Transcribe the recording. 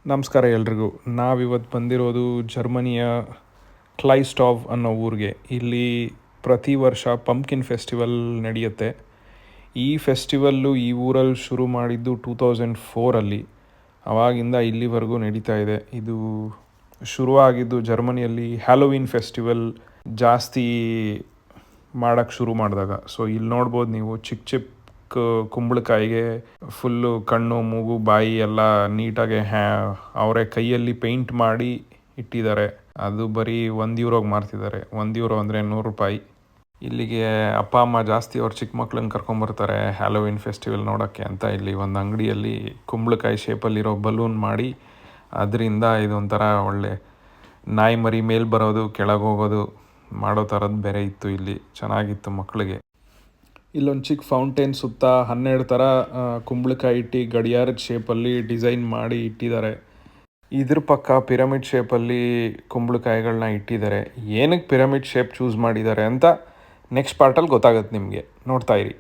ನಮಸ್ಕಾರ ಎಲ್ರಿಗೂ. ನಾವಿವತ್ತು ಬಂದಿರೋದು ಜರ್ಮನಿಯ ಕ್ಲೈಸ್ಟಾವ್ ಅನ್ನೋ ಊರಿಗೆ. ಇಲ್ಲಿ ಪ್ರತಿ ವರ್ಷ ಪಂಪ್ಕಿನ್ ಫೆಸ್ಟಿವಲ್ ನಡೆಯುತ್ತೆ. ಈ ಫೆಸ್ಟಿವಲ್ಲು ಈ ಊರಲ್ಲಿ ಶುರು ಮಾಡಿದ್ದು 2004 ಆವಾಗಿಂದ ಇಲ್ಲಿವರೆಗೂ ನಡೀತಾ ಇದೆ. ಇದು ಶುರುವಾಗಿದ್ದು ಜರ್ಮನಿಯಲ್ಲಿ ಹ್ಯಾಲೋವಿನ್ ಫೆಸ್ಟಿವಲ್ ಜಾಸ್ತಿ ಮಾಡೋಕ್ಕೆ ಶುರು ಮಾಡಿದಾಗ. ಸೊ ಇಲ್ಲಿ ನೋಡ್ಬೋದು ನೀವು, ಚಿಕ್ಕ ಚಿಕ್ಕ ಕುಂಬಳಕಾಯಿಗೆ ಫುಲ್ಲು ಕಣ್ಣು ಮೂಗು ಬಾಯಿ ಎಲ್ಲ ನೀಟಾಗಿ ಅವರೇ ಕೈಯಲ್ಲಿ ಪೇಂಟ್ ಮಾಡಿ ಇಟ್ಟಿದ್ದಾರೆ. ಅದು ಬರೀ €1 ಮಾರ್ತಿದ್ದಾರೆ. €1 ಅಂದರೆ ₹100. ಇಲ್ಲಿಗೆ ಅಪ್ಪ ಅಮ್ಮ ಜಾಸ್ತಿ ಅವ್ರ ಚಿಕ್ಕ ಮಕ್ಳನ್ನ ಕರ್ಕೊಂಬರ್ತಾರೆ ಹ್ಯಾಲೋವಿನ್ ಫೆಸ್ಟಿವಲ್ ನೋಡೋಕ್ಕೆ ಅಂತ. ಇಲ್ಲಿ ಒಂದು ಅಂಗಡಿಯಲ್ಲಿ ಕುಂಬಳಕಾಯಿ ಶೇಪಲ್ಲಿರೋ ಬಲೂನ್ ಮಾಡಿ ಅದರಿಂದ ಇದೊಂಥರ ಒಳ್ಳೆ ನಾಯಿ ಮರಿ ಮೇಲೆ ಬರೋದು ಕೆಳಗೆ ಹೋಗೋದು ಮಾಡೋ ಥರದ್ದು ಬೇರೆ ಇತ್ತು. ಇಲ್ಲಿ ಚೆನ್ನಾಗಿತ್ತು ಮಕ್ಕಳಿಗೆ. ಇಲ್ಲೊಂದು ಚಿಕ್ಕ ಫೌಂಟೇನ್ ಸುತ್ತ 12 ಥರ ಕುಂಬಳಕಾಯಿ ಇಟ್ಟು ಗಡಿಯಾರದ ಶೇಪಲ್ಲಿ ಡಿಸೈನ್ ಮಾಡಿ ಇಟ್ಟಿದ್ದಾರೆ. ಇದ್ರ ಪಕ್ಕ ಪಿರಮಿಡ್ ಶೇಪಲ್ಲಿ ಕುಂಬಳಕಾಯಿಗಳನ್ನ ಇಟ್ಟಿದ್ದಾರೆ. ಏನಕ್ಕೆ ಪಿರಮಿಡ್ ಶೇಪ್ ಚೂಸ್ ಮಾಡಿದ್ದಾರೆ ಅಂತ ನೆಕ್ಸ್ಟ್ ಪಾರ್ಟಲ್ಲಿ ಗೊತ್ತಾಗುತ್ತೆ ನಿಮಗೆ. ನೋಡ್ತಾ ಇರಿ.